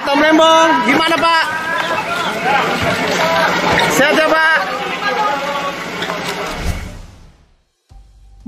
Tom Lembong, gimana Pak? Sehat ya Pak?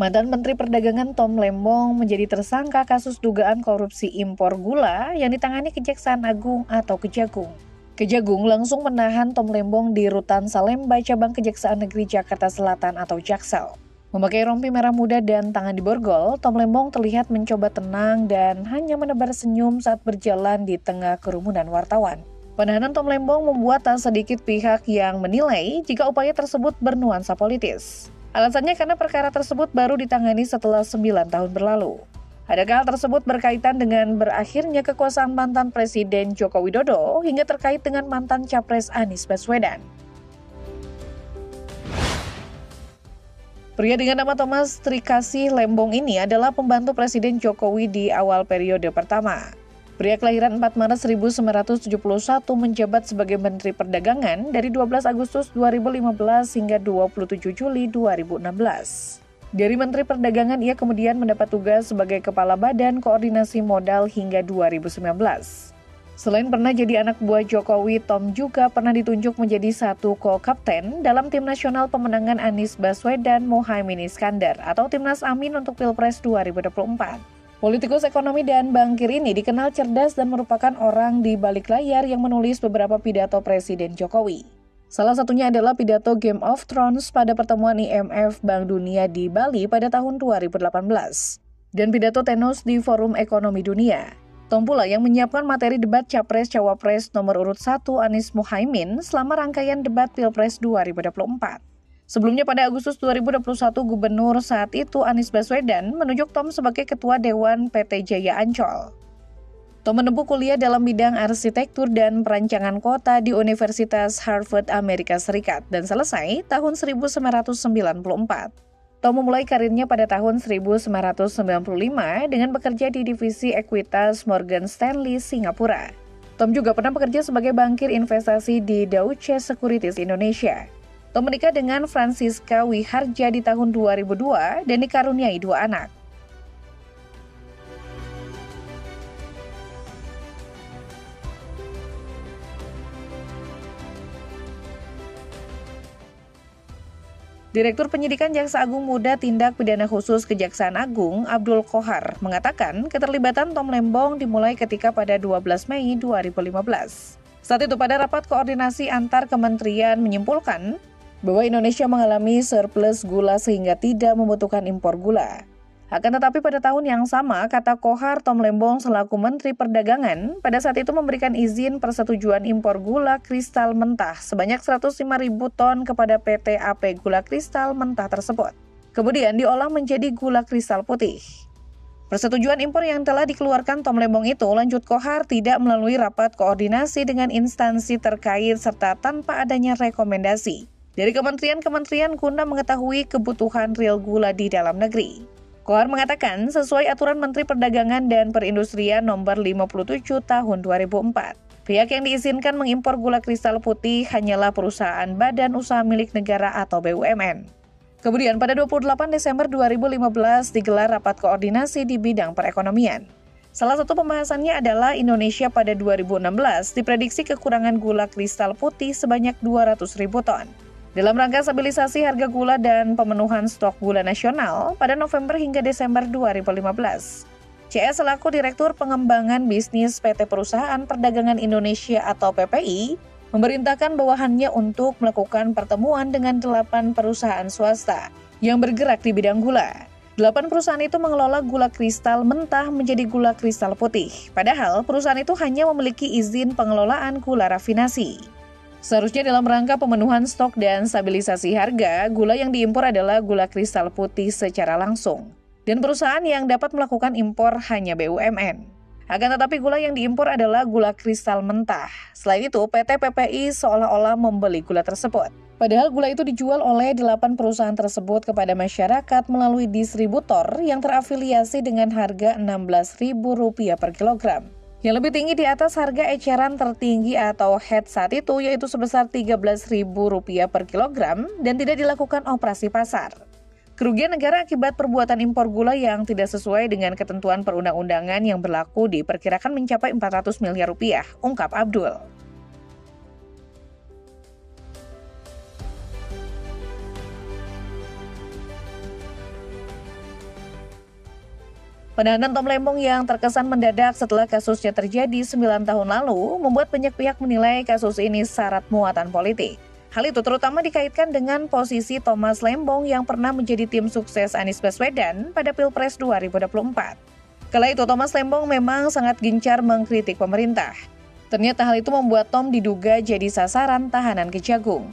Mantan Menteri Perdagangan Tom Lembong menjadi tersangka kasus dugaan korupsi impor gula yang ditangani Kejaksaan Agung atau Kejagung. Kejagung langsung menahan Tom Lembong di Rutan Salemba Cabang Kejaksaan Negeri Jakarta Selatan atau Jaksel. Memakai rompi merah muda dan tangan di borgol, Tom Lembong terlihat mencoba tenang dan hanya menebar senyum saat berjalan di tengah kerumunan wartawan. Penahanan Tom Lembong membuat tak sedikit pihak yang menilai jika upaya tersebut bernuansa politis. Alasannya karena perkara tersebut baru ditangani setelah 9 tahun berlalu. Adakah hal tersebut berkaitan dengan berakhirnya kekuasaan mantan Presiden Joko Widodo hingga terkait dengan mantan Capres Anies Baswedan? Pria dengan nama Thomas Trikasih Lembong ini adalah pembantu Presiden Jokowi di awal periode pertama. Pria kelahiran 4 Maret 1971 menjabat sebagai Menteri Perdagangan dari 12 Agustus 2015 hingga 27 Juli 2016. Dari Menteri Perdagangan, ia kemudian mendapat tugas sebagai Kepala Badan Koordinasi Modal hingga 2019. Selain pernah jadi anak buah Jokowi, Tom juga pernah ditunjuk menjadi satu co-kapten dalam Tim Nasional Pemenangan Anies Baswedan Mohaimin Iskandar atau Timnas Amin untuk Pilpres 2024. Politikus ekonomi dan bankir ini dikenal cerdas dan merupakan orang di balik layar yang menulis beberapa pidato Presiden Jokowi. Salah satunya adalah pidato Game of Thrones pada pertemuan IMF Bank Dunia di Bali pada tahun 2018 dan pidato Thanos di Forum Ekonomi Dunia. Tom pula yang menyiapkan materi debat Capres-Cawapres nomor urut 1 Anies Mohaimin selama rangkaian debat Pilpres 2024. Sebelumnya pada Agustus 2021, Gubernur saat itu Anies Baswedan menunjuk Tom sebagai Ketua Dewan PT Jaya Ancol. Tom menempuh kuliah dalam bidang arsitektur dan perancangan kota di Universitas Harvard Amerika Serikat dan selesai tahun 1994. Tom memulai karirnya pada tahun 1995 dengan bekerja di divisi ekuitas Morgan Stanley, Singapura. Tom juga pernah bekerja sebagai bankir investasi di Deutsche Securities Indonesia. Tom menikah dengan Francisca Wiharja di tahun 2002 dan dikaruniai 2 anak. Direktur Penyidikan Jaksa Agung Muda Tindak Pidana Khusus Kejaksaan Agung, Abdul Qohar, mengatakan keterlibatan Tom Lembong dimulai ketika pada 12 Mei 2015. Saat itu pada rapat koordinasi antar kementerian menyimpulkan bahwa Indonesia mengalami surplus gula sehingga tidak membutuhkan impor gula. Akan tetapi pada tahun yang sama, kata Qohar, Tom Lembong selaku Menteri Perdagangan pada saat itu memberikan izin persetujuan impor gula kristal mentah sebanyak 105.000 ton kepada PT AP Gula Kristal Mentah tersebut. Kemudian diolah menjadi gula kristal putih. Persetujuan impor yang telah dikeluarkan Tom Lembong itu, lanjut Qohar, tidak melalui rapat koordinasi dengan instansi terkait serta tanpa adanya rekomendasi dari kementerian-kementerian guna mengetahui kebutuhan real gula di dalam negeri. Qohar mengatakan sesuai aturan Menteri Perdagangan dan Perindustrian nomor 57 tahun 2004, pihak yang diizinkan mengimpor gula kristal putih hanyalah perusahaan badan usaha milik negara atau BUMN. Kemudian pada 28 Desember 2015 digelar rapat koordinasi di bidang perekonomian. Salah satu pembahasannya adalah Indonesia pada 2016 diprediksi kekurangan gula kristal putih sebanyak 200.000 ton. Dalam rangka stabilisasi harga gula dan pemenuhan stok gula nasional pada November hingga Desember 2015, CS selaku Direktur Pengembangan Bisnis PT Perusahaan Perdagangan Indonesia atau PPI memerintahkan bawahannya untuk melakukan pertemuan dengan 8 perusahaan swasta yang bergerak di bidang gula. 8 perusahaan itu mengelola gula kristal mentah menjadi gula kristal putih, padahal perusahaan itu hanya memiliki izin pengelolaan gula rafinasi. Seharusnya dalam rangka pemenuhan stok dan stabilisasi harga, gula yang diimpor adalah gula kristal putih secara langsung. Dan perusahaan yang dapat melakukan impor hanya BUMN. Akan tetapi gula yang diimpor adalah gula kristal mentah. Selain itu, PT PPI seolah-olah membeli gula tersebut. Padahal gula itu dijual oleh 8 perusahaan tersebut kepada masyarakat melalui distributor yang terafiliasi dengan harga Rp16.000 per kilogram. Yang lebih tinggi di atas harga eceran tertinggi atau head saat itu, yaitu sebesar Rp13.000 per kilogram dan tidak dilakukan operasi pasar. Kerugian negara akibat perbuatan impor gula yang tidak sesuai dengan ketentuan perundang-undangan yang berlaku diperkirakan mencapai 400 miliar rupiah, ungkap Abdul. Penahanan Tom Lembong yang terkesan mendadak setelah kasusnya terjadi 9 tahun lalu membuat banyak pihak menilai kasus ini syarat muatan politik. Hal itu terutama dikaitkan dengan posisi Thomas Lembong yang pernah menjadi tim sukses Anies Baswedan pada Pilpres 2024. Kala itu Thomas Lembong memang sangat gencar mengkritik pemerintah. Ternyata hal itu membuat Tom diduga jadi sasaran tahanan Kejagung.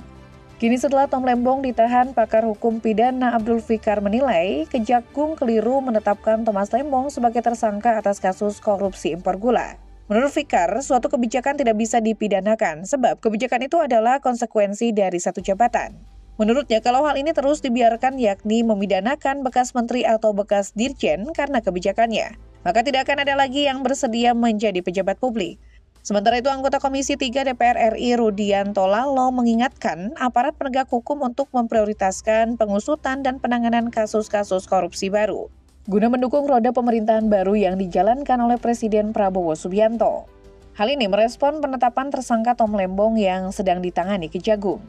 Kini setelah Tom Lembong ditahan, pakar hukum pidana Abdul Fikar menilai Kejagung keliru menetapkan Thomas Lembong sebagai tersangka atas kasus korupsi impor gula. Menurut Fikar, suatu kebijakan tidak bisa dipidanakan sebab kebijakan itu adalah konsekuensi dari satu jabatan. Menurutnya, kalau hal ini terus dibiarkan yakni memidanakan bekas menteri atau bekas dirjen karena kebijakannya, maka tidak akan ada lagi yang bersedia menjadi pejabat publik. Sementara itu, anggota Komisi 3 DPR RI Rudianto Lalo mengingatkan aparat penegak hukum untuk memprioritaskan pengusutan dan penanganan kasus-kasus korupsi baru, guna mendukung roda pemerintahan baru yang dijalankan oleh Presiden Prabowo Subianto. Hal ini merespon penetapan tersangka Tom Lembong yang sedang ditangani Kejagung.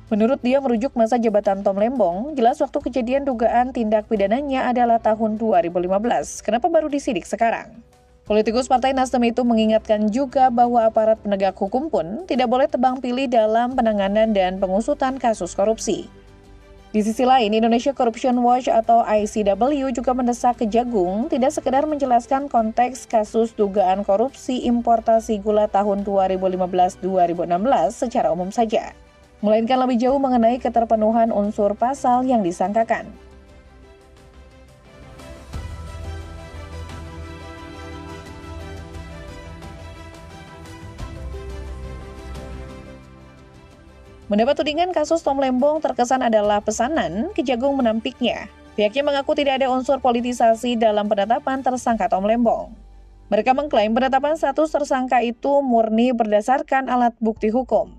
Menurut dia, merujuk masa jabatan Tom Lembong, jelas waktu kejadian dugaan tindak pidananya adalah tahun 2015. Kenapa baru disidik sekarang? Politikus Partai Nasdem itu mengingatkan juga bahwa aparat penegak hukum pun tidak boleh tebang pilih dalam penanganan dan pengusutan kasus korupsi. Di sisi lain, Indonesia Corruption Watch atau ICW juga mendesak Kejagung tidak sekedar menjelaskan konteks kasus dugaan korupsi importasi gula tahun 2015-2016 secara umum saja, melainkan lebih jauh mengenai keterpenuhan unsur pasal yang disangkakan. Mendapat tudingan kasus Tom Lembong terkesan adalah pesanan, Kejagung menampiknya. Pihaknya mengaku tidak ada unsur politisasi dalam penetapan tersangka Tom Lembong. Mereka mengklaim penetapan status tersangka itu murni berdasarkan alat bukti hukum.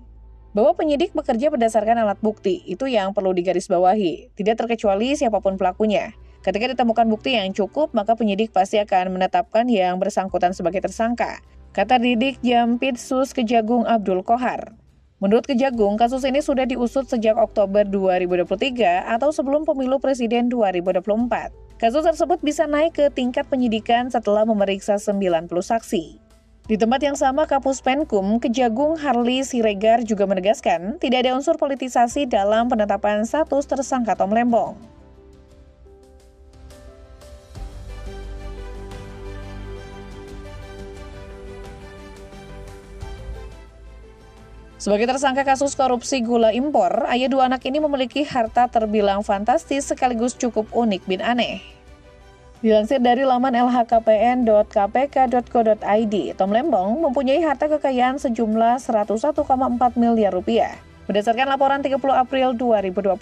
Bahwa penyidik bekerja berdasarkan alat bukti, itu yang perlu digarisbawahi, tidak terkecuali siapapun pelakunya. Ketika ditemukan bukti yang cukup, maka penyidik pasti akan menetapkan yang bersangkutan sebagai tersangka, kata Didik Jampitsus Kejagung Abdul Kohar. Menurut Kejagung, kasus ini sudah diusut sejak Oktober 2023 atau sebelum pemilu presiden 2024. Kasus tersebut bisa naik ke tingkat penyidikan setelah memeriksa 90 saksi. Di tempat yang sama, Kapus Penkum, Kejagung Harli Siregar juga menegaskan tidak ada unsur politisasi dalam penetapan status tersangka Tom Lembong. Sebagai tersangka kasus korupsi gula impor, ayah dua anak ini memiliki harta terbilang fantastis sekaligus cukup unik bin aneh. Dilansir dari laman lhkpn.kpk.go.id, Tom Lembong mempunyai harta kekayaan sejumlah 101,4 miliar rupiah, berdasarkan laporan 30 April 2020.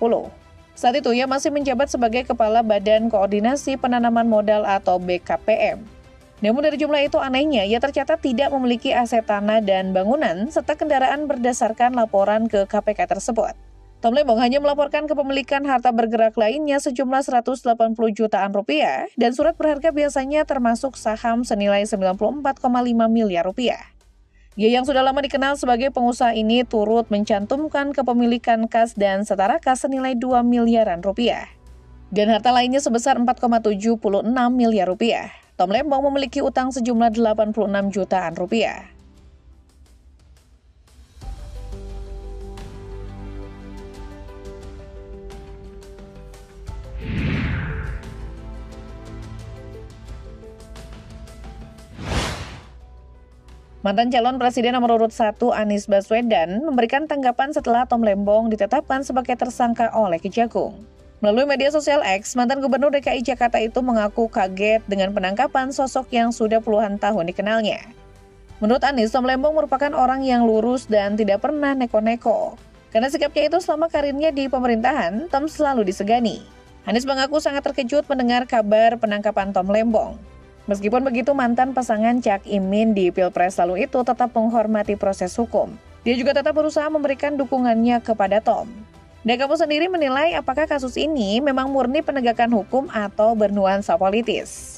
Saat itu, ia masih menjabat sebagai Kepala Badan Koordinasi Penanaman Modal atau BKPM. Namun dari jumlah itu anehnya, ia tercatat tidak memiliki aset tanah dan bangunan serta kendaraan berdasarkan laporan ke KPK tersebut. Tom Lembong hanya melaporkan kepemilikan harta bergerak lainnya sejumlah 180 jutaan rupiah dan surat berharga biasanya termasuk saham senilai 94,5 miliar rupiah. Ia yang sudah lama dikenal sebagai pengusaha ini turut mencantumkan kepemilikan kas dan setara kas senilai 2 miliaran rupiah. Dan harta lainnya sebesar 4,76 miliar rupiah. Tom Lembong memiliki utang sejumlah 86 jutaan rupiah. Mantan calon presiden nomor urut 1 Anies Baswedan memberikan tanggapan setelah Tom Lembong ditetapkan sebagai tersangka oleh Kejagung. Melalui media sosial X, mantan Gubernur DKI Jakarta itu mengaku kaget dengan penangkapan sosok yang sudah puluhan tahun dikenalnya. Menurut Anies, Tom Lembong merupakan orang yang lurus dan tidak pernah neko-neko. Karena sikapnya itu selama karirnya di pemerintahan, Tom selalu disegani. Anies mengaku sangat terkejut mendengar kabar penangkapan Tom Lembong. Meskipun begitu, mantan pasangan Cak Imin di Pilpres lalu itu tetap menghormati proses hukum. Dia juga tetap berusaha memberikan dukungannya kepada Tom. Dekapu sendiri menilai apakah kasus ini memang murni penegakan hukum atau bernuansa politis.